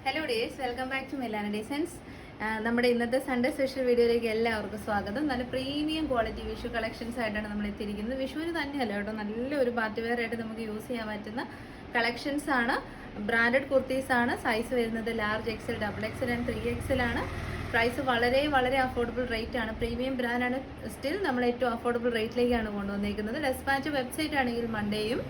Hello dears, welcome back to Milana designs. നമ്മുടെ ഇന്നത്തെ Sunday special വീഡിയോയിലേക്ക് എല്ലാവർക്കും സ്വാഗതം. നല്ല പ്രീമിയം ക്വാളിറ്റി വിഷു കളക്ഷൻസ് ആയിട്ടാണ് നമ്മൾ എത്തിയിരിക്കുന്നത്. വിഷുവിന് തന്നെയല്ല കേട്ടോ, നല്ലൊരു പാർട്ടി വെയർ ആയിട്ട് നമുക്ക് യൂസ് ചെയ്യാൻ പറ്റുന്ന കളക്ഷൻസ് ആണ്. ബ്രാൻഡഡ് കുർത്തീസ് ആണ്. സൈസ് വരുന്നത് large XL, double XL and 3XL ആണ്. പ്രൈസ് വളരെ വളരെ അഫോർഡബിൾ റേറ്റ് ആണ്. പ്രീമിയം ബ്രാൻഡാണ്. സ്റ്റിൽ നമ്മൾ ഏറ്റവും അഫോർഡബിൾ റേറ്റിലേക്കാണ് കൊണ്ടുവന്നിരിക്കുന്നത്. ഡെസ്പാച്ച് വെബ്സൈറ്റ് ആണെങ്കിൽ മൺഡേയും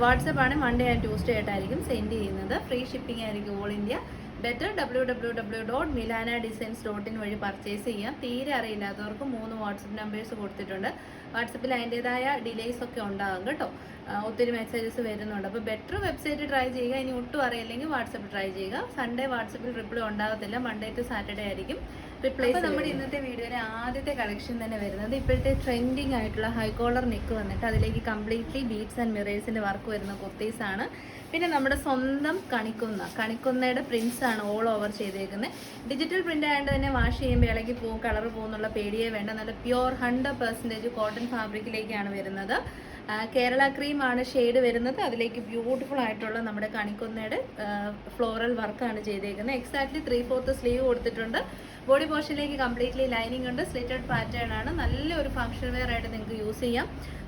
വാട്സപ്പ് ആണ് മൺഡേ ആൻഡ് ട്യൂസ്ഡേ ആയിട്ടായിരിക്കും സെൻഡ് ചെയ്യുന്നത്. ഫ്രീ ഷിപ്പിംഗ് ആയിരിക്കും ഓൾ ഇന്ത്യ. ബെറ്റർ www.milanadesigns.in വഴി പർച്ചേസ് ചെയ്യാം. തീരെ അറിയില്ലാത്തവർക്ക് 3 വാട്സപ്പ് നമ്പേഴ്സ് കൊടുത്തിട്ടുണ്ട്. വാട്സപ്പിൽ അതിൻ്റെതായ ഡിലേസ് ഒക്കെ ഉണ്ടാകും കേട്ടോ. ഒത്തിരി മെസ്സേജസ് വരുന്നുണ്ട്. അപ്പോൾ ബെറ്റർ വെബ്സൈറ്റ് ട്രൈ ചെയ്യുക. ഇനി ഒട്ടും അറിയില്ലെങ്കിൽ വാട്സപ്പ് ട്രൈ ചെയ്യുക. സൺഡേ വാട്സപ്പിൽ റിപ്ലൈ ഉണ്ടാകത്തില്ല. മൺഡേ ടു സാറ്റർഡേ ആയിരിക്കും റിപ്ലൈ. അപ്പോൾ നമ്മുടെ ഇന്നത്തെ വീഡിയോയിലെ ആദ്യത്തെ കളക്ഷൻ തന്നെ വരുന്നത് ഇപ്പോഴത്തെ ട്രെൻഡിങ് ആയിട്ടുള്ള ഹൈ കോളർ നെക്ക് വന്നിട്ട് അതിലേക്ക് കംപ്ലീറ്റ്ലി ബീഡ്സ് ആൻഡ് മിറേഴ്സിൻ്റെ വർക്ക് വരുന്ന കുർത്തീസാണ്. പിന്നെ നമ്മുടെ സ്വന്തം കണിക്കുന്നയുടെ പ്രിൻസ് ആണ് ഓൾ ഓവർ ചെയ്തേക്കുന്നത്. ഡിജിറ്റൽ പ്രിന്റ് ആയതുകൊണ്ട് തന്നെ വാഷ് ചെയ്യുമ്പോൾ ഇളകി പോകും, കളർ പോകുന്നുള്ള പേടിയേ വേണ്ട. നല്ല പ്യുവർ 100% കോട്ടൺ ഫാബ്രിക്കിലേക്കാണ് വരുന്നത്. കേരള ക്രീം ആണ് ഷെയ്ഡ് വരുന്നത്. അതിലേക്ക് ബ്യൂട്ടിഫുൾ ആയിട്ടുള്ള നമ്മുടെ കണിക്കുന്നയുടെ ഫ്ലോറൽ വർക്കാണ് ചെയ്തേക്കുന്നത്. എക്സാക്ട്ലി 3/4 സ്ലീവ് കൊടുത്തിട്ടുണ്ട്. ബോഡി പോർഷനിലേക്ക് കംപ്ലീറ്റ്ലി ലൈനിങ് ഉണ്ട്. സ്ലിറ്റഡ് പാറ്റേൺ ആണ്. നല്ലൊരു ഫംഗ്ഷൻ വെയർ ആയിട്ട് നിങ്ങൾക്ക് യൂസ് ചെയ്യാം.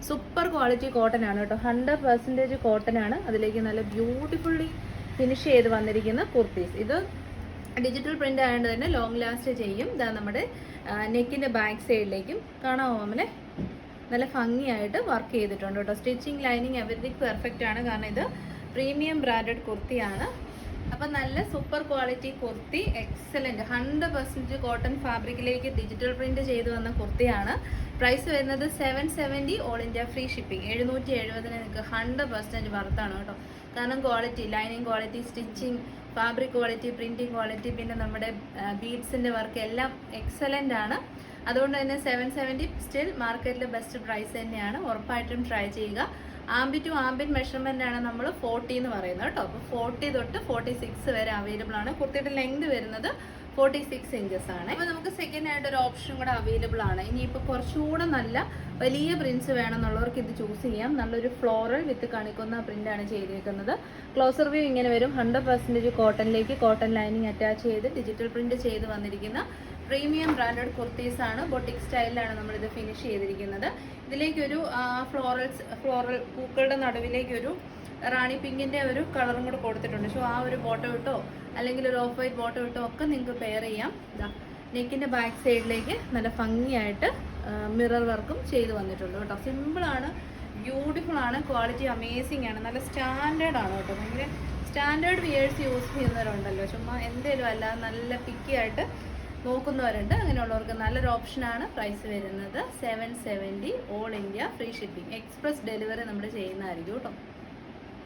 സൂപ്പർ ക്വാളിറ്റി കോട്ടൺ ആണ് കേട്ടോ. 100% കോട്ടൺ ആണ്. അതിലേക്ക് നല്ല ബ്യൂട്ടിഫുള്ളി ഫിനിഷ് ചെയ്ത് വന്നിരിക്കുന്ന കുർത്തീസ്. ഇത് ഡിജിറ്റൽ പ്രിന്റ് ആയതുകൊണ്ട് തന്നെ ലോങ് ലാസ്റ്റ് ചെയ്യും. ഇതാ നമ്മുടെ നെക്കിന്റെ ബാക്ക് സൈഡിലേക്കും കാണാമോ നമ്മളെ നല്ല ഭംഗിയായിട്ട് വർക്ക് ചെയ്തിട്ടുണ്ട് കേട്ടോ. സ്റ്റിച്ചിങ്, ലൈനിങ് എവരിതിങ് പെർഫെക്റ്റ് ആണ്. കാരണം ഇത് പ്രീമിയം ബ്രാൻഡഡ് കുർത്തിയാണ്. അപ്പം നല്ല super quality kurti, excellent 100% cotton ഫാബ്രിക്കിലേക്ക് ഡിജിറ്റൽ പ്രിന്റ് ചെയ്ത് വന്ന കുർത്തിയാണ്. പ്രൈസ് വരുന്നത് 770 ഓൾ ഇന്ത്യ ഫ്രീ ഷിപ്പിംഗ്. 770 നിങ്ങൾക്ക് 100% വർത്താണ് കേട്ടോ. കാരണം quality, lining quality, stitching, fabric quality, printing quality, പിന്നെ നമ്മുടെ ബീഡ്സിൻ്റെ വർക്ക് എല്ലാം എക്സലൻ്റ് ആണ്. അതുകൊണ്ട് തന്നെ 770 സ്റ്റിൽ മാർക്കറ്റിലെ ബെസ്റ്റ് പ്രൈസ് തന്നെയാണ്. ഉറപ്പായിട്ടും ട്രൈ ചെയ്യുക. ആംബി ടു ആംബിറ്റ് മെഷർമെന്റ് ആണ് നമ്മൾ 40 എന്ന് പറയുന്നത് കേട്ടോ. അപ്പോൾ 40 തൊട്ട് 46 വരെ അവൈലബിൾ ആണ്. കുർത്തിയുടെ ലെങ്ത് വരുന്നത് 46 ഇഞ്ചസ് ആണ്. അപ്പോൾ നമുക്ക് സെക്കൻഡ് ആയിട്ട് ഒരു ഓപ്ഷൻ കൂടെ അവൈലബിൾ ആണ്. ഇനിയിപ്പോൾ കുറച്ചുകൂടെ നല്ല വലിയ പ്രിന്റ്സ് വേണമെന്നുള്ളവർക്ക് ഇത് ചൂസ് ചെയ്യാം. നല്ലൊരു ഫ്ലോറൽ വിത്ത് കണിക്കുന്ന പ്രിന്റാണ് ചെയ്തിരിക്കുന്നത്. ക്ലോസർ വ്യൂ ഇങ്ങനെ വരും. 100% കോട്ടണിലേക്ക് കോട്ടൺ ലൈനിങ് അറ്റാച്ച് ചെയ്ത് ഡിജിറ്റൽ പ്രിന്റ് ചെയ്ത് വന്നിരിക്കുന്ന പ്രീമിയം ബ്രാൻഡഡ് കുർത്തീസ് ആണ്. ബൊട്ടിക് സ്റ്റൈലിലാണ് നമ്മളിത് ഫിനിഷ് ചെയ്തിരിക്കുന്നത്. ഇതിലേക്കൊരു ഫ്ലോറൽ പൂക്കളുടെ നടുവിലേക്കൊരു റാണി പിങ്കിൻ്റെ ഒരു കളറും കൂടെ കൊടുത്തിട്ടുണ്ട്. സോ ആ ഒരു ബോട്ടം ഇട്ടോ അല്ലെങ്കിൽ ഒരു ഓഫ് വൈറ്റ് ബോട്ടം ഇട്ടോ ഒക്കെ നിങ്ങൾക്ക് പെയർ ചെയ്യാം. ഇതാ നെക്കിൻ്റെ ബാക്ക് സൈഡിലേക്ക് നല്ല ഭംഗിയായിട്ട് മിറർ വർക്കും ചെയ്ത് വന്നിട്ടുണ്ട് കേട്ടോ. സിമ്പിളാണ്, ബ്യൂട്ടിഫുൾ ആണ്, ക്വാളിറ്റി അമേസിങ് ആണ്. നല്ല സ്റ്റാൻഡേർഡ് ആണ് കേട്ടോ. ഭയങ്കര സ്റ്റാൻഡേർഡ് വിയേഴ്സ് യൂസ് ചെയ്യുന്നവരുണ്ടല്ലോ, ചുമ്മാ എന്തേലും അല്ല നല്ല പിക്കി ആയിട്ട് നോക്കുന്നവരുണ്ട്. അങ്ങനെയുള്ളവർക്ക് നല്ലൊരു ഓപ്ഷനാണ്. പ്രൈസ് വരുന്നത് 770 all India free shipping. Express delivery നമ്മൾ ചെയ്യുന്നതായിരിക്കും കേട്ടോ.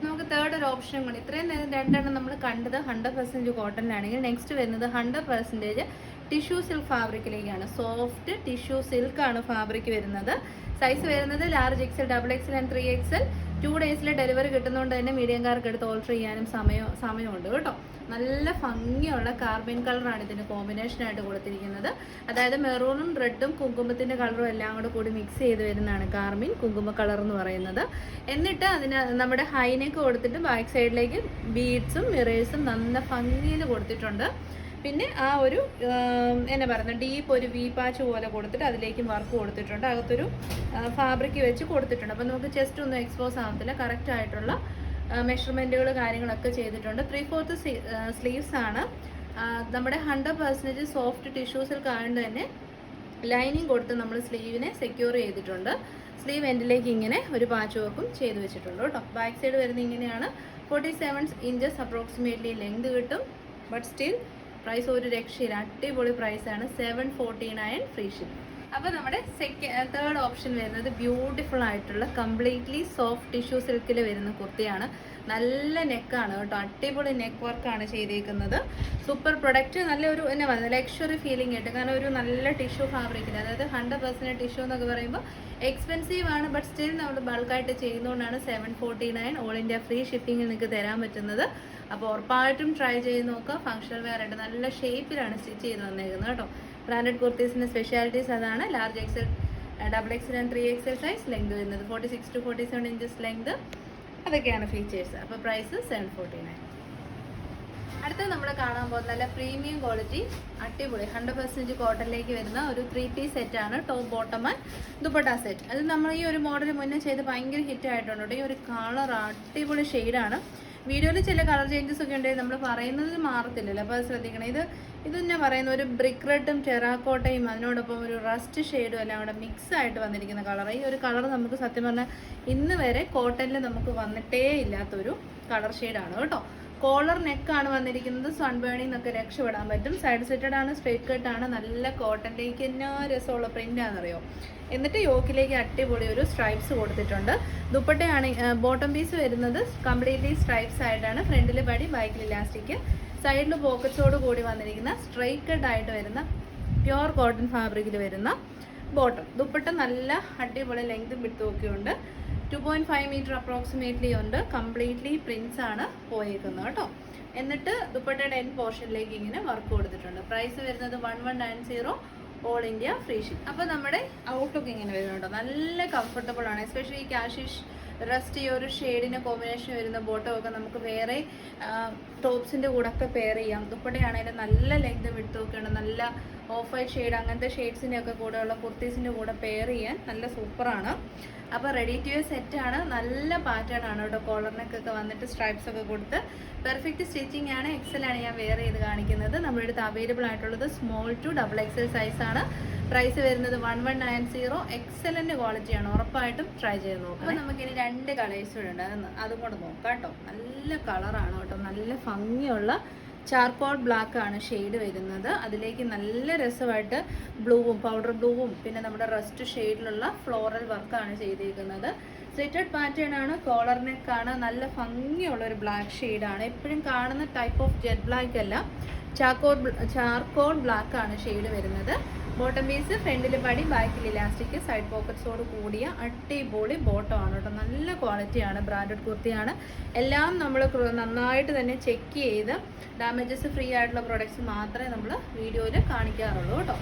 നമുക്ക് തേർഡ് ഒരു ഓപ്ഷൻ കൊണ്ട് ഇത്രയും നേരം രണ്ടെണ്ണം നമ്മൾ കണ്ടത് 100% കോട്ടണിലാണെങ്കിൽ നെക്സ്റ്റ് വരുന്നത് 100% ടിഷ്യൂ സിൽക്ക് ഫാബ്രിക്കിലേക്കാണ്. സോഫ്റ്റ് ടിഷ്യൂ സിൽക്കാണ് ഫാബ്രിക് വരുന്നത്. സൈസ് വരുന്നത് large XL, double XL and 3XL. 2 ഡേയ്സിൽ ഡെലിവറി കിട്ടുന്നതുകൊണ്ട് തന്നെ മീഡിയംകാർക്ക് എടുത്ത് ഓൾട്ടർ ചെയ്യാനും സമയമുണ്ട് കേട്ടോ. നല്ല ഭംഗിയുള്ള കാർബൺ കളറാണ് ഇതിന് കോമ്പിനേഷനായിട്ട് കൊടുത്തിരിക്കുന്നത്. അതായത് മെറൂണും റെഡും കുങ്കുമത്തിൻ്റെ കളറും എല്ലാം കൂടി മിക്സ് ചെയ്ത് വരുന്നതാണ് കാർബൺ കുങ്കുമ കളർ എന്ന് പറയുന്നത്. എന്നിട്ട് അതിന് നമ്മുടെ ഹൈനെക്ക് കൊടുത്തിട്ട് ബാക്ക് സൈഡിലേക്ക് ബീഡ്സും മിറേഴ്സും നല്ല ഭംഗിയിൽ കൊടുത്തിട്ടുണ്ട്. പിന്നെ ആ ഒരു എന്നാ പറയുന്നത് ഡീപ്പ് ഒരു വി പാച്ച് പോലെ കൊടുത്തിട്ട് അതിലേക്കും വർക്ക് കൊടുത്തിട്ടുണ്ട്. അകത്തൊരു ഫാബ്രിക് വെച്ച് കൊടുത്തിട്ടുണ്ട്. അപ്പോൾ നമുക്ക് ജസ്റ്റ് ഒന്നും എക്സ്പോസ് ആകത്തില്ല. കറക്റ്റ് ആയിട്ടുള്ള മെഷർമെൻറ്റുകൾ കാര്യങ്ങളൊക്കെ ചെയ്തിട്ടുണ്ട്. 3/4 സ്ലീവ്സ് ആണ്. നമ്മുടെ 100% സോഫ്റ്റ് ടിഷ്യൂ സിൽക്ക് ആയതുകൊണ്ട് തന്നെ ലൈനിങ് കൊടുത്ത് നമ്മൾ സ്ലീവിനെ സെക്യൂർ ചെയ്തിട്ടുണ്ട്. സ്ലീവ് എൻഡിലേക്ക് ഇങ്ങനെ ഒരു പാച്ച് വർക്കും ചെയ്ത് വെച്ചിട്ടുണ്ട് കേട്ടോ. ബാക്ക് സൈഡ് വരുന്നത് ഇങ്ങനെയാണ്. 47 ഇഞ്ചസ് അപ്രോക്സിമേറ്റ്ലി ലെങ്ത് കിട്ടും. ബട്ട് സ്റ്റിൽ പ്രൈസ് ഒരു രക്ഷയില്ല. അടിപൊളി പ്രൈസാണ്. 749 ഫ്രീ ഷിപ്പ്. അപ്പോൾ നമ്മുടെ തേർഡ് ഓപ്ഷൻ വരുന്നത് ബ്യൂട്ടിഫുൾ ആയിട്ടുള്ള കംപ്ലീറ്റ്ലി സോഫ്റ്റ് ടിഷ്യൂ സിൽക്കിൽ വരുന്ന കുർത്തിയാണ്. നല്ല നെക്കാണ് കേട്ടോ. അടിപൊളി നെക്ക് വർക്കാണ് ചെയ്തേക്കുന്നത്. Super product. നല്ലൊരു എന്നാ പറയുന്നത് ലക്ഷറി ഫീലിംഗ് ആയിട്ട്. കാരണം ഒരു നല്ല ടിഷ്യൂ ഫാബ്രിക്കിൽ, അതായത് 100% ടിഷ്യൂ എന്നൊക്കെ പറയുമ്പോൾ എക്സ്പെൻസീവ് ആണ്. ബട്ട് സ്റ്റിൽ നമ്മൾ ബൾക്കായിട്ട് ചെയ്യുന്നതുകൊണ്ടാണ് 749 ഓൾ ഇന്ത്യ ഫ്രീ ഷിപ്പിംഗിൽ നിങ്ങൾക്ക് തരാൻ പറ്റുന്നത്. അപ്പോൾ ഉറപ്പായിട്ടും ട്രൈ ചെയ്ത് നോക്കുക. ഫങ്ഷണൽ വെയർ ആയിട്ട് നല്ല ഷേപ്പിലാണ് സ്റ്റിച്ച് ചെയ്ത് വന്നേക്കുന്നത് കേട്ടോ. ബ്രാൻഡഡ് കുർത്തീസിൻ്റെ സ്പെഷ്യാലിറ്റീസ് അതാണ്. Large XL, double XL and 3XL size. Length വരുന്നത് 46 to 47 ഇഞ്ചസ് ലെങ്ത്. അതൊക്കെയാണ് ഫീച്ചേഴ്സ്. അപ്പോൾ പ്രൈസ് 749. അടുത്തത് നമ്മൾ കാണാൻ പോകുന്ന നല്ല പ്രീമിയം ക്വാളിറ്റി അടിപൊളി 100% കോട്ടണിലേക്ക് വരുന്ന ഒരു 3 പീസ് സെറ്റാണ്. Top bottom and dupatta set. അത് നമ്മൾ ഈ ഒരു മോഡൽ മുന്നേ ചെയ്ത് ഭയങ്കര ഹിറ്റ് ആയിട്ടുണ്ട്. ഈ ഒരു കളർ അടിപൊളി ഷെയ്ഡാണ്. വീഡിയോയിൽ ചില കളർ ചേഞ്ചസ് ഒക്കെ ഉണ്ടെങ്കിൽ നമ്മൾ പറയുന്നത് മാറത്തില്ലല്ലോ, അപ്പോൾ അത് ശ്രദ്ധിക്കണം. ഇത് ഞാൻ പറയുന്ന ഒരു ബ്രിക്ക് റെഡും ടെറാക്കോട്ടയും അതിനോടൊപ്പം ഒരു റസ്റ്റ് ഷെയ്ഡും എല്ലാം കൂടെ മിക്സ് ആയിട്ട് വന്നിരിക്കുന്ന കളർ. ഈ ഒരു കളർ നമുക്ക് സത്യം പറഞ്ഞാൽ ഇന്ന് വരെ കോട്ടണിൽ നമുക്ക് വന്നിട്ടേ ഇല്ലാത്തൊരു കളർ ഷെയ്ഡാണ് കേട്ടോ. കോളർ നെക്കാണ് വന്നിരിക്കുന്നത്. സൺബേണിൽ നിന്നൊക്കെ രക്ഷപ്പെടാൻ പറ്റും. സൈഡ് സെറ്റഡ് ആണ്, സ്ട്രേറ്റ് കട്ട് ആണ്. നല്ല കോട്ടണിലേക്ക് എന്നാ രസമുള്ള പ്രിന്റ് ആണെന്നറിയോ. എന്നിട്ട് യോക്കിലേക്ക് അടിപൊളി ഒരു സ്ട്രൈപ്സ് കൊടുത്തിട്ടുണ്ട്. ദുപ്പട്ടയാണ് ബോട്ടം പീസ് വരുന്നത്. കംപ്ലീറ്റ്ലി സ്ട്രൈപ്സ് ആയിട്ടാണ്. ഫ്രണ്ടിൽ പടി, ബാക്കിൽ ഇലാസ്റ്റിക്, സൈഡിൽ പോക്കറ്റ്സോട് കൂടി വന്നിരിക്കുന്ന സ്ട്രൈറ്റ് കട്ട് ആയിട്ട് വരുന്ന പ്യുവർ കോട്ടൺ ഫാബ്രിക്കിൽ വരുന്ന ബോട്ടം. ദുപ്പട്ട നല്ല അടിപൊളി ലെങ്തും വിഡ്ത്തും ഒക്കെ ഉണ്ട്. 2.5 മീറ്റർ അപ്രോക്സിമേറ്റ്ലി ഉണ്ട്. കംപ്ലീറ്റ്ലി പ്രിന്റ്സ് ആണ് പോയേക്കുന്നത് കേട്ടോ. എന്നിട്ട് ദുപ്പട്ടയുടെ എൻഡ് പോർഷനിലേക്ക് ഇങ്ങനെ വർക്ക് കൊടുത്തിട്ടുണ്ട്. പ്രൈസ് വരുന്നത് 1190, ഓൾ ഇന്ത്യ ഫ്രീ ഷിപ്പ്. അപ്പോൾ നമ്മുടെ ഔട്ട്ലുക്ക് ഇങ്ങനെ വരുന്നുണ്ടോ, നല്ല കംഫർട്ടബിൾ ആണ്. എസ്പെഷ്യലി കാഷിഷ് റസ്റ്റ് ഈ ഒരു ഷെയ്ഡിന് കോമ്പിനേഷൻ വരുന്ന ബോട്ടം ഒക്കെ നമുക്ക് വേറെ ടോപ്സിൻ്റെ കൂടെ ഒക്കെ പെയർ ചെയ്യാം. ദുപ്പട്ടയാണെങ്കിലും നല്ല ലെങ്ത് വിട്ടുമൊക്കെ ഉണ്ട്. നല്ല ഓഫ് വൈറ്റ് ഷെയ്ഡ് അങ്ങനത്തെ ഷെയ്ഡ്സിൻ്റെ ഒക്കെ കൂടെയുള്ള കുർത്തീസിൻ്റെ കൂടെ പെയർ ചെയ്യാൻ നല്ല സൂപ്പറാണ്. അപ്പോൾ റെഡി ടു വെയർ സെറ്റാണ്. നല്ല പാറ്റേൺ ആണ് കേട്ടോ. കോളറിനൊക്കെ വന്നിട്ട് സ്ട്രൈപ്സ് ഒക്കെ കൊടുത്ത് പെർഫെക്റ്റ് സ്റ്റിച്ചിങ് ആണ്. എക്സലാണ് ഞാൻ വെയർ ചെയ്ത് കാണിക്കുന്നത്. നമ്മുടെ അടുത്ത് അവൈലബിൾ ആയിട്ടുള്ളത് സ്മോൾ ടു XXL സൈസാണ്. പ്രൈസ് വരുന്നത് 1190. എക്സലന്റ് ക്വാളിറ്റിയാണ്. ഉറപ്പായിട്ടും ട്രൈ ചെയ്ത് നോക്കാം. അപ്പോൾ നമുക്കിനി 2 കളേഴ്സ് ഉണ്ട്, അതും കൂടെ നോക്കാം കേട്ടോ. നല്ല കളറാണ് കേട്ടോ. നല്ല ഭംഗിയുള്ള ചാർക്കോൾ ബ്ലാക്ക് ആണ് ഷെയ്ഡ് വരുന്നത്. അതിലേക്ക് നല്ല രസമായിട്ട് ബ്ലൂവും പൗഡർ ബ്ലൂവും പിന്നെ നമ്മുടെ റസ്റ്റ് ഷെയ്ഡിലുള്ള ഫ്ലോറൽ വർക്കാണ് ചെയ്തിരിക്കുന്നത്. സ്ലിറ്റഡ് പാറ്റേൺ ആണ്. കോളർ നെക്കാണ്. നല്ല ഭംഗിയുള്ള ഒരു ബ്ലാക്ക് ഷെയ്ഡാണ്. എപ്പോഴും കാണുന്ന ടൈപ്പ് ഓഫ് ജെറ്റ് ബ്ലാക്ക് അല്ല, ചാർക്കോൾ ബ്ലാക്ക് ആണ് ഷെയ്ഡ് വരുന്നത്. ബോട്ടം പീസ് ഫ്രണ്ടിൽ പടി, ബാക്കിൽ ഇലാസ്റ്റിക്, സൈഡ് പോക്കറ്റ്സോട് കൂടിയ അടിപൊളി ബോട്ടം ആണ് കേട്ടോ. നല്ല ക്വാളിറ്റിയാണ്. ബ്രാൻഡഡ് കുർത്തിയാണ്. എല്ലാം നമ്മൾ നന്നായിട്ട് തന്നെ ചെക്ക് ചെയ്ത് ഡാമേജസ് ഫ്രീ ആയിട്ടുള്ള പ്രൊഡക്ട്സ് മാത്രമേ നമ്മൾ വീഡിയോയിൽ കാണിക്കാറുള്ളൂ കേട്ടോ.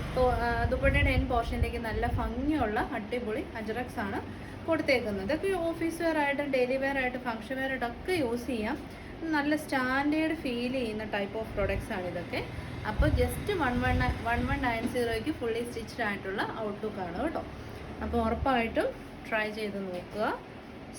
അപ്പോൾ ദുപ്പട്ടയുടെ എൻഡ് പോർഷനിലേക്ക് നല്ല ഭംഗിയുള്ള അടിപൊളി അജറക്സ് ആണ് കൊടുത്തേക്കുന്നത്. ഇതൊക്കെ ഓഫീസ് വെയർ ആയിട്ടും ഡെയിലി വെയർ ആയിട്ട് ഫംഗ്ഷൻ വെയർ ആയിട്ടൊക്കെ യൂസ് ചെയ്യാം. നല്ല സ്റ്റാൻഡേർഡ് ഫീൽ ചെയ്യുന്ന ടൈപ്പ് ഓഫ് പ്രൊഡക്ട്സ് ആണ് ഇതൊക്കെ. അപ്പോൾ ജസ്റ്റ് 1190 ഫുള്ളി സ്റ്റിച്ച്ഡ് ആയിട്ടുള്ള ഔട്ട്ലുക്കാണ് കേട്ടോ. അപ്പോൾ ഉറപ്പായിട്ടും ട്രൈ ചെയ്ത് നോക്കുക.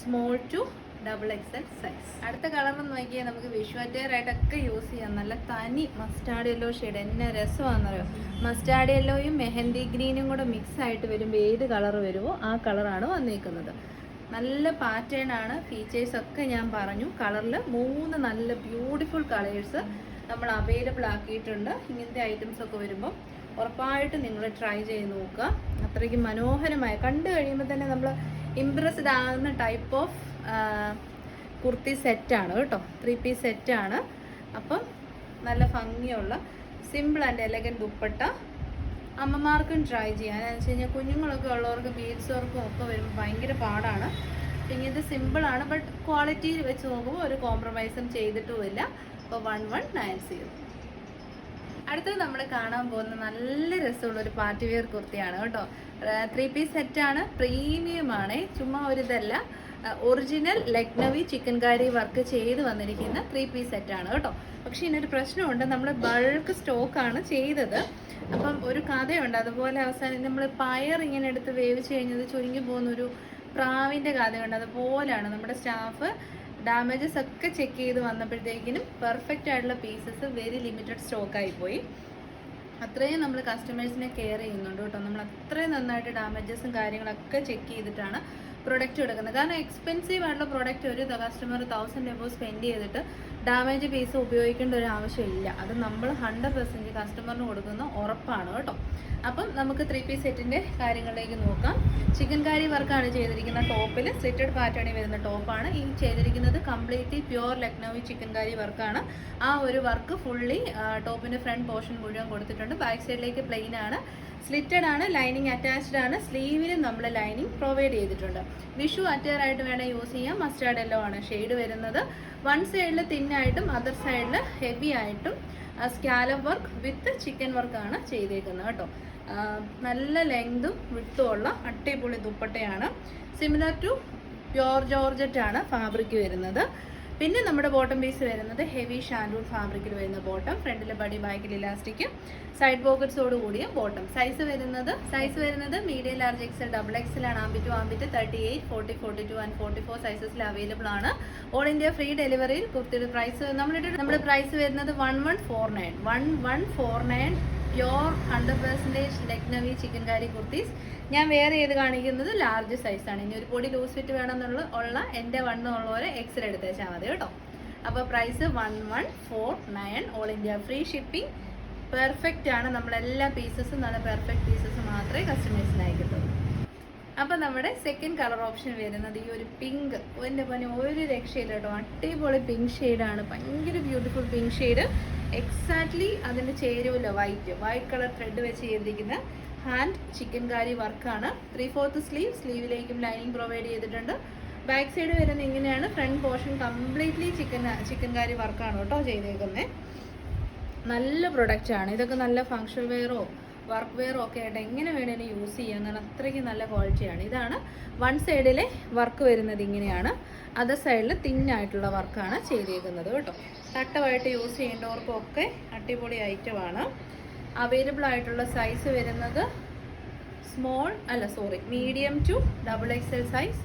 Small to XXL size. അടുത്ത കളർ എന്ന് നോക്കിയാൽ നമുക്ക് വിഷ്വറ്റെയർ ആയിട്ടൊക്കെ യൂസ് ചെയ്യാം. നല്ല തനി മസ്റ്റാർഡ് യെല്ലോ ഷെയ്ഡ്. എന്നെ രസമാണെന്നറിയോ. മസ്റ്റാർഡ് യെല്ലോയും മെഹന്തി ഗ്രീനും കൂടെ മിക്സ് ആയിട്ട് വരുമ്പോൾ ഏത് കളർ വരുമോ ആ കളറാണ് വന്നിരിക്കുന്നത്. നല്ല പാറ്റേൺ ആണ്. ഫീച്ചേഴ്സൊക്കെ ഞാൻ പറഞ്ഞു. കളറിൽ 3 നല്ല ബ്യൂട്ടിഫുൾ കളേഴ്സ് നമ്മൾ അവൈലബിൾ ആക്കിയിട്ടുണ്ട്. ഇങ്ങനത്തെ ഐറ്റംസ് ഒക്കെ വരുമ്പോൾ ഉറപ്പായിട്ട് നിങ്ങൾ ട്രൈ ചെയ്ത് നോക്കുക. അത്രയ്ക്ക് മനോഹരമായ, കണ്ടു കഴിയുമ്പോൾ തന്നെ നമ്മൾ ഇംപ്രസ്ഡ് ആകുന്ന ടൈപ്പ് ഓഫ് കുർത്തി സെറ്റാണ് കേട്ടോ. 3 പീസ് സെറ്റാണ്. അപ്പം നല്ല ഭംഗിയുള്ള സിമ്പിൾ ആൻഡ് എലഗൻറ്റ് ദുപ്പട്ട. അമ്മമാർക്കും ട്രൈ ചെയ്യാൻ എന്ന് വെച്ച് കഴിഞ്ഞാൽ കുഞ്ഞുങ്ങളൊക്കെ ഉള്ളവർക്ക് ബീഡ്സ് വർക്കും ഒക്കെ വരുമ്പോൾ ഭയങ്കര പാടാണ്. പിന്നെ ഇത് സിമ്പിളാണ്, ബട്ട് ക്വാളിറ്റി വെച്ച് നോക്കുമ്പോൾ ഒരു കോംപ്രമൈസും ചെയ്തിട്ടുമില്ല. അപ്പോൾ 1190. അടുത്തത് നമ്മൾ കാണാൻ പോകുന്ന നല്ല രസമുള്ള ഒരു പാർട്ടി വെയർ കുർത്തിയാണ് കേട്ടോ. 3 പീസ് സെറ്റാണ്. പ്രീമിയം ആണ്. ചുമ്മാ ഒരു ഇതല്ല, ഒറിജിനൽ ലക്നവി ചിക്കൻകാരി വർക്ക് ചെയ്ത് വന്നിരിക്കുന്ന 3 പീസ് സെറ്റാണ് കേട്ടോ. പക്ഷേ ഇതിനൊരു പ്രശ്നമുണ്ട്. നമ്മൾ ബൾക്ക് സ്റ്റോക്കാണ് ചെയ്തത്. അപ്പം ഒരു കഥയുണ്ട്. അതുപോലെ അവസാനം നമ്മൾ പയർ ഇങ്ങനെ എടുത്ത് വേവിച്ച് കഴിഞ്ഞത് ചുരുങ്ങി പോകുന്നൊരു പ്രാവിൻ്റെ കഥയുണ്ട്. അതുപോലെയാണ് നമ്മുടെ സ്റ്റാഫ് ഡാമേജസ് ഒക്കെ ചെക്ക് ചെയ്ത് വന്നപ്പോഴത്തേക്കിനും പെർഫെക്റ്റ് ആയിട്ടുള്ള പീസസ് വെരി ലിമിറ്റഡ് സ്റ്റോക്കായിപ്പോയി. അത്രയും നമ്മൾ കസ്റ്റമേഴ്സിനെ കെയർ ചെയ്യുന്നുണ്ട് കേട്ടോ. നമ്മൾ അത്രയും നന്നായിട്ട് ഡാമേജസും കാര്യങ്ങളൊക്കെ ചെക്ക് ചെയ്തിട്ടാണ് പ്രൊഡക്റ്റ് എടുക്കുന്നത്. കാരണം എക്സ്പെൻസീവ് ആയിട്ടുള്ള പ്രൊഡക്റ്റ് ഒരു കസ്റ്റമർ 1000 എബോ സ്പെൻഡ് ചെയ്തിട്ട് ഡാമേജ് പീസ് ഉപയോഗിക്കേണ്ട ഒരു ആവശ്യമില്ല. അത് നമ്മൾ 100% കസ്റ്റമറിന് കൊടുക്കുന്ന ഉറപ്പാണ് കേട്ടോ. അപ്പം നമുക്ക് 3 പീസ് സെറ്റിൻ്റെ കാര്യങ്ങളിലേക്ക് നോക്കാം. ചിക്കൻ കാരി വർക്കാണ് ചെയ്തിരിക്കുന്ന. ടോപ്പിൽ സ്ലിറ്റഡ് പാറ്റേണിൽ വരുന്ന ടോപ്പാണ് ഈ ചെയ്തിരിക്കുന്നത്. കംപ്ലീറ്റ്ലി പ്യുവർ ലക്നൗവി ചിക്കൻ കാരി വർക്കാണ്. ആ ഒരു വർക്ക് ഫുള്ളി ടോപ്പിൻ്റെ ഫ്രണ്ട് പോർഷൻ മുഴുവൻ കൊടുത്തിട്ടുണ്ട്. ബാക്ക് സൈഡിലേക്ക് പ്ലെയിൻ ആണ്. സ്ലിറ്റഡ് ആണ്. ലൈനിങ് അറ്റാച്ച്ഡ് ആണ്. സ്ലീവിലും നമ്മൾ ലൈനിങ് പ്രൊവൈഡ് ചെയ്തിട്ടുണ്ട്. വിഷു അറ്റയർ ആയിട്ട് വേണം യൂസ് ചെയ്യാം. മസ്റ്റാർഡ് യെല്ലോ ആണ് ഷെയ്ഡ് വരുന്നത്. വൺ സൈഡിൽ തിന്നായിട്ടും അതർ സൈഡിൽ ഹെവി ആയിട്ടും സ്കാലപ്പ് വർക്ക് വിത്ത് ചിക്കൻ വർക്കാണ് ചെയ്തേക്കുന്നത് കേട്ടോ. നല്ല ലെങ്തും വിട്ടും ഉള്ള അടിപൊളി ദുപ്പട്ടയാണ്. സിമിലർ ടു പ്യോർ ജോർജറ്റ് ആണ് ഫാബ്രിക് വരുന്നത്. പിന്നെ നമ്മുടെ ബോട്ടം പീസ് വരുന്നത് ഹെവി ഷാൻഡൂൺ ഫാബ്രിക്കിൽ വരുന്ന ബോട്ടം, ഫ്രണ്ടിലെ ബഡി ബാക്കിൽ ഇലാസ്റ്റിക്, സൈഡ് പോക്കറ്റ്സോട് കൂടിയ ബോട്ടം. സൈസ് വരുന്നത് medium, large, XL, double XL ആണ്. ആംബിറ്റ് 38, 40, 42 ആൻഡ് 44 സൈസസിൽ അവൈലബിൾ ആണ്. ഓൾ ഇന്ത്യ ഫ്രീ ഡെലിവറിയിൽ കുർത്തിയുടെ പ്രൈസ് നമ്മുടെ പ്രൈസ് വരുന്നത് 1149 പ്യോർ 100% ലക്നവി ചിക്കൻ കാരി കുർത്തീസ്. ഞാൻ വേറെ ഏത് കാണിക്കുന്നത് ലാർജ് സൈസാണ്. ഇനി ഒരു പൊടി ലൂസ് ഫിറ്റ് വേണമെന്നുള്ള എൻ്റെ വണ്ണമുള്ളവരെ എക്സൽ എടുത്തേച്ചാൽ മതി കേട്ടോ. അപ്പോൾ price 1149, all India free shipping. Perfect ആണ്. നമ്മളെല്ലാ പീസസും നല്ല പെർഫെക്റ്റ് പീസസ് മാത്രമേ കസ്റ്റമേഴ്സിന് അയക്കത്തുള്ളൂ. അപ്പം നമ്മുടെ സെക്കൻഡ് കളർ ഓപ്ഷൻ വരുന്നത് ഈ ഒരു പിങ്ക്. എൻ്റെ പോലെ ഒരു രക്ഷയില്ല കേട്ടോ, അടിപൊളി പിങ്ക് ഷെയ്ഡാണ്. ഭയങ്കര ബ്യൂട്ടിഫുൾ പിങ്ക് ഷെയ്ഡ്. എക്സാക്ട്ലി അതിന് ചേരുവല്ലോ വൈറ്റ് കളർ ത്രെഡ് വെച്ച് ചെയ്തിരിക്കുന്ന ഹാൻഡ് ചിക്കൻ കാരി വർക്കാണ്. 3/4 സ്ലീവിലേക്കും ലൈനിങ് പ്രൊവൈഡ് ചെയ്തിട്ടുണ്ട്. ബാക്ക് സൈഡ് വരുന്നത് ഇങ്ങനെയാണ്. Front portion completely chikankari വർക്കാണ് കേട്ടോ ചെയ്തേക്കുന്നത്. നല്ല പ്രൊഡക്റ്റാണ്. ഇതൊക്കെ നല്ല ഫങ്ഷൻ വെയറോ വർക്ക് വെയറോ ഒക്കെ ആയിട്ട് എങ്ങനെ വേണേലും യൂസ് ചെയ്യാൻ, എന്നാൽ അത്രയ്ക്ക് നല്ല ക്വാളിറ്റിയാണ്. ഇതാണ് വൺ സൈഡിലെ വർക്ക് വരുന്നത് ഇങ്ങനെയാണ്, അതർ സൈഡിൽ തിന്നായിട്ടുള്ള വർക്കാണ് ചെയ്തേക്കുന്നത് കേട്ടോ. തട്ടമായിട്ട് യൂസ് ചെയ്യേണ്ടവർക്കൊക്കെ അടിപൊളി ഐറ്റമാണ്. അവൈലബിൾ ആയിട്ടുള്ള സൈസ് വരുന്നത് medium to double XL size.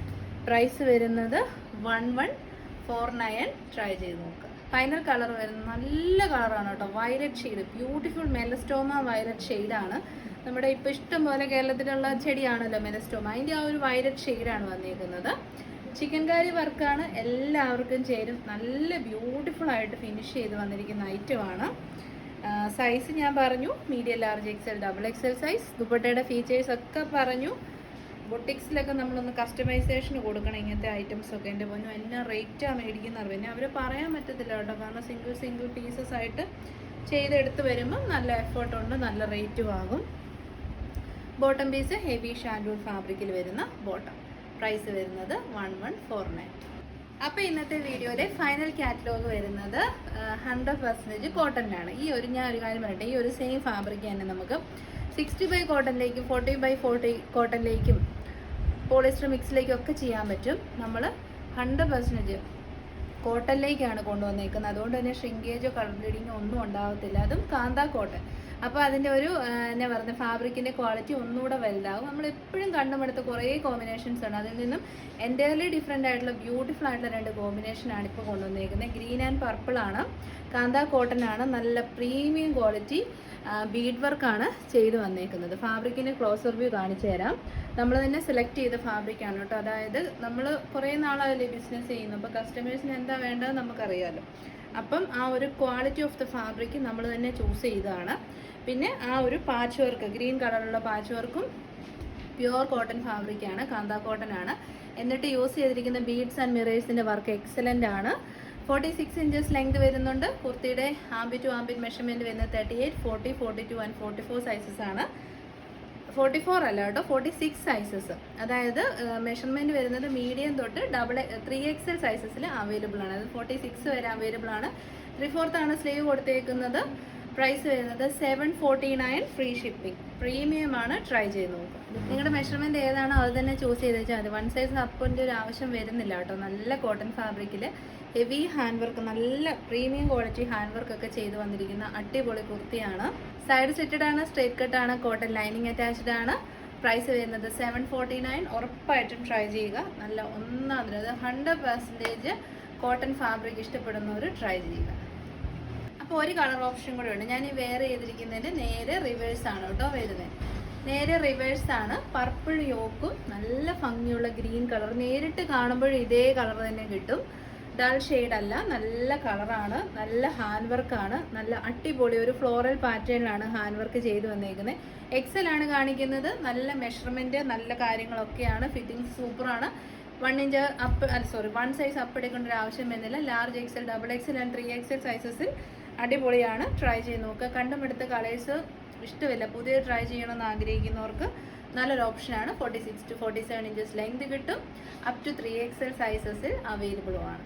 Price വരുന്നത് 1149. ട്രൈ ചെയ്ത് നോക്കുക. ഫൈനൽ കളർ വരുന്നത് നല്ല കളറാണ് കേട്ടോ, violet shade, beautiful Melastoma violet ഷെയ്ഡാണ്. നമ്മുടെ ഇപ്പോൾ ഇഷ്ടം പോലെ കേരളത്തിലുള്ള ചെടിയാണല്ലോ മെലസ്റ്റോമ, അതിൻ്റെ ആ ഒരു വയലറ്റ് ഷെയ്ഡാണ് വന്നിരിക്കുന്നത്. ചിക്കൻ കാരി വർക്കാണ്, എല്ലാവർക്കും ചേരും. നല്ല ബ്യൂട്ടിഫുൾ ആയിട്ട് ഫിനിഷ് ചെയ്ത് വന്നിരിക്കുന്ന ഐറ്റമാണ്. സൈസ് ഞാൻ പറഞ്ഞു, medium, large, XL, double XL size. ദുപ്പട്ടയുടെ ഫീച്ചേഴ്സ് ഒക്കെ പറഞ്ഞു. ബൊട്ടിക്സിലൊക്കെ നമ്മളൊന്ന് കസ്റ്റമൈസേഷൻ കൊടുക്കണം ഇങ്ങനത്തെ ഐറ്റംസൊക്കെ. എൻ്റെ പൊന്നു എന്നാ റേറ്റാണ് മേടിക്കുന്നത്, പിന്നെ അവർ പറയാൻ പറ്റത്തില്ല കേട്ടോ, കാരണം സിംഗിൾ പീസസ് ആയിട്ട് ചെയ്തെടുത്ത് വരുമ്പോൾ നല്ല എഫേർട്ടുണ്ട്, നല്ല റേറ്റും ആകും. ബോട്ടം പീസ് ഹെവി ഷാൻഡൂൺ ഫാബ്രിക്കിൽ വരുന്ന ബോട്ടം. പ്രൈസ് വരുന്നത് 1149. അപ്പോൾ ഇന്നത്തെ വീഡിയോയിലെ ഫൈനൽ കാറ്റലോഗ് വരുന്നത് 100% കോട്ടണിലാണ്. ഞാൻ ഒരു കാര്യം പറയട്ടെ, ഈ ഒരു സെയിം ഫാബ്രിക് തന്നെ നമുക്ക് 60/40 കോട്ടണിലേക്കും 40/40 കോട്ടണിലേക്കും പോളിസ്റ്റർ മിക്സിലേക്കും ഒക്കെ ചെയ്യാൻ പറ്റും. നമ്മൾ 100% കോട്ടണിലേക്കാണ് കൊണ്ടുവന്നേക്കുന്നത്. അതുകൊണ്ട് തന്നെ ഷ്രിങ്കേജോ കളർ ബ്ലീഡിങ്ങോ ഒന്നും ഉണ്ടാകത്തില്ല. അതും കാന്താ കോട്ടൺ. അപ്പോൾ അതിൻ്റെ ഒരു എന്നാ പറയുന്നത്, ഫാബ്രിക്കിൻ്റെ ക്വാളിറ്റി ഒന്നുകൂടെ വലുതാകും. നമ്മളെപ്പോഴും കണ്ടുമെടുത്ത കുറേ കോമ്പിനേഷൻസ് ആണ്, അതിൽ നിന്നും എൻ്റയർലി ഡിഫറെൻ്റ് ആയിട്ടുള്ള ബ്യൂട്ടിഫുൾ ആയിട്ടുള്ള 2 കോമ്പിനേഷനാണ് ഇപ്പോൾ കൊണ്ടുവന്നേക്കുന്നത്. ഗ്രീൻ ആൻഡ് പർപ്പിൾ ആണ്, കാന്താ കോട്ടൺ ആണ്. നല്ല പ്രീമിയം ക്വാളിറ്റി ബീഡ് വർക്കാണ് ചെയ്ത് വന്നേക്കുന്നത്. ഫാബ്രിക്കിൻ്റെ ക്ലോസർ വ്യൂ കാണിച്ചു തരാം. നമ്മൾ തന്നെ സെലക്ട് ചെയ്ത ഫാബ്രിക്കാണ് കേട്ടോ. അതായത് നമ്മൾ കുറേ നാളായല്ലേ ബിസിനസ് ചെയ്യുന്നു, അപ്പോൾ കസ്റ്റമേഴ്സിന് എന്താ വേണ്ടത് നമുക്കറിയാമല്ലോ. അപ്പം ആ ഒരു ക്വാളിറ്റി ഓഫ് ദ ഫാബ്രിക് നമ്മൾ തന്നെ ചൂസ് ചെയ്തതാണ്. പിന്നെ ആ ഒരു പാച്ച് വർക്ക്, ഗ്രീൻ കളറുള്ള പാച്ച് വർക്കും പ്യുവർ കോട്ടൺ ഫാബ്രിക്കാണ്, കാന്താ കോട്ടൺ ആണ്. എന്നിട്ട് യൂസ് ചെയ്തിരിക്കുന്ന ബീഡ്സ് ആൻഡ് മിറേഴ്സിൻ്റെ വർക്ക് എക്സലൻ്റ് ആണ്. 46 ഇഞ്ചസ് ലെങ്ത് വരുന്നുണ്ട്. കുർത്തിയുടെ ആംബിറ്റ് ടു ആംബിറ്റ് മെഷർമെൻറ്റ് വരുന്നത് 38, 40, 42 ആൻഡ് 44 സൈസസ് ആണ്. 44 അല്ല കേട്ടോ, 46 സൈസസ്. അതായത് മെഷർമെൻറ്റ് വരുന്നത് മീഡിയം തൊട്ട് 3XL സൈസസിൽ അവൈലബിൾ ആണ്. അത് 46 വരെ അവൈലബിൾ ആണ്. 3/4 ആണ് സ്ലീവ് കൊടുത്തേക്കുന്നത്. പ്രൈസ് വരുന്നത് 749, ഫ്രീ ഷിപ്പിംഗ്. പ്രീമിയം ആണ്, ട്രൈ ചെയ്ത് നോക്കുക. നിങ്ങളുടെ മെഷർമെൻറ്റ് ഏതാണോ അത് തന്നെ ചൂസ് ചെയ്ത് വെച്ചാൽ മതി. 1 സൈസ് അപ്പിൻ്റെ ഒരു ആവശ്യം വരുന്നില്ല കേട്ടോ. നല്ല കോട്ടൺ ഫാബ്രിക്കിൽ ഹെവി ഹാൻഡ് വർക്ക്, നല്ല പ്രീമിയം ക്വാളിറ്റി ഹാൻഡ് വർക്ക് ഒക്കെ ചെയ്ത് വന്നിരിക്കുന്ന അടിപൊളി കുർത്തിയാണ്. സൈഡ് സെറ്റഡ് ആണ്, സ്ട്രേറ്റ് കട്ട് ആണ്, കോട്ടൺ ലൈനിങ് അറ്റാച്ച്ഡ് ആണ്. പ്രൈസ് വരുന്നത് 749. ഉറപ്പായിട്ടും ട്രൈ ചെയ്യുക. നല്ല ഒന്നാമത് 100% കോട്ടൺ ഫാബ്രിക് ഇഷ്ടപ്പെടുന്നവർ ട്രൈ ചെയ്യുക. അപ്പോൾ ഒരു കളർ ഓപ്ഷൻ കൂടെ ഉണ്ട്. ഞാൻ ഈ വെയർ ചെയ്തിരിക്കുന്നതിൻ്റെ നേരെ റിവേഴ്സ് ആണ് കേട്ടോ വരുന്നത്. നേരെ റിവേഴ്സ് ആണ്. പർപ്പിൾ യോക്കും നല്ല ഭംഗിയുള്ള ഗ്രീൻ കളർ. നേരിട്ട് കാണുമ്പോഴും ഇതേ കളർ തന്നെ കിട്ടും. ഡൾ ഷെയ്ഡ് അല്ല, നല്ല കളറാണ്, നല്ല ഹാൻഡ് വർക്കാണ്. നല്ല അടിപൊളി ഒരു ഫ്ലോറൽ പാറ്റേണിലാണ് ഹാൻഡ് വർക്ക് ചെയ്ത് വന്നേക്കുന്നത്. എക്സൽ ആണ് കാണിക്കുന്നത്. നല്ല മെഷർമെൻറ്റ്, നല്ല കാര്യങ്ങളൊക്കെയാണ്. ഫിറ്റിംഗ് സൂപ്പറാണ്. 1 സൈസ് അപ്പ് എടുക്കേണ്ട ഒരു ആവശ്യം വരുന്നില്ല. Large XL, double XL and 3XL സൈസസിൽ അടിപൊളിയാണ്. ട്രൈ ചെയ്ത് നോക്കുക. കണ്ടുമെടുത്ത കളേഴ്സ് ഇഷ്ടമില്ല, പുതിയ ട്രൈ ചെയ്യണമെന്ന് ആഗ്രഹിക്കുന്നവർക്ക് നല്ലൊരു ഓപ്ഷനാണ്. 46 to 47 ഇഞ്ചസ് ലെങ്ത് കിട്ടും. അപ് ടു 3XL സൈസസിൽ അവൈലബിളുമാണ്.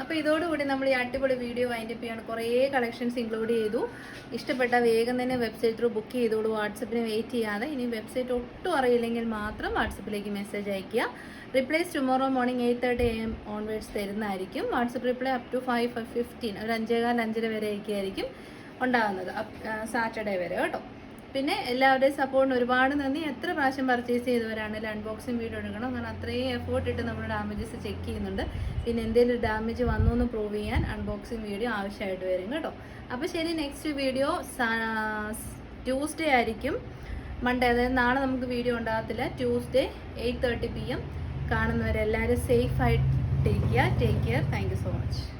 അപ്പോൾ ഇതോടുകൂടി നമ്മൾ ഈ അടിപൊളി വീഡിയോ വൈൻഡപ്പ് ചെയ്യാണ്. കുറേ കളക്ഷൻസ് ഇൻക്ലൂഡ് ചെയ്തു. ഇഷ്ടപ്പെട്ട വേഗം തന്നെ വെബ്സൈറ്റ് ത്രൂ ബുക്ക് ചെയ്തോളൂ. വാട്സപ്പിന് വെയിറ്റ് ചെയ്യാതെ. ഇനി വെബ്സൈറ്റ് ഒട്ടും അറിയില്ലെങ്കിൽ മാത്രം വാട്സപ്പിലേക്ക് മെസ്സേജ് അയയ്ക്കുക. Replies tomorrow morning 8:30 AM onwards തരുന്നതായിരിക്കും. വാട്സപ്പ് റിപ്ലൈ അപ് ടു 5:15 ഒരു 5:15 വരെ ആയിരിക്കും ഉണ്ടാകുന്നത്, സാറ്റർഡേ വരെ കേട്ടോ. പിന്നെ എല്ലാവരുടെയും സപ്പോർട്ടിന് ഒരുപാട് നന്ദി. എത്ര പ്രാവശ്യം പർച്ചേസ് ചെയ്തവരാണെങ്കിലും അൺബോക്സിങ് വീഡിയോ എടുക്കണം. കാരണം അത്രയും എഫേർട്ട് ഇട്ട് നമ്മൾ ഡാമേജസ് ചെക്ക് ചെയ്യുന്നുണ്ട്. പിന്നെ എന്തെങ്കിലും ഡാമേജ് വന്നു എന്ന് പ്രൂവ് ചെയ്യാൻ അൺബോക്സിങ് വീഡിയോ ആവശ്യമായിട്ട് വരും കേട്ടോ. അപ്പോൾ ശരി, നെക്സ്റ്റ് വീഡിയോ ട്യൂസ്ഡേ ആയിരിക്കും. മൺഡേ, അതായത് നാളെ നമുക്ക് വീഡിയോ ഉണ്ടാകത്തില്ല. ട്യൂസ്ഡേ 8:30 PM കാണുന്നവരെല്ലാവരും സേഫ് ആയിട്ട് take care. Thank you so much.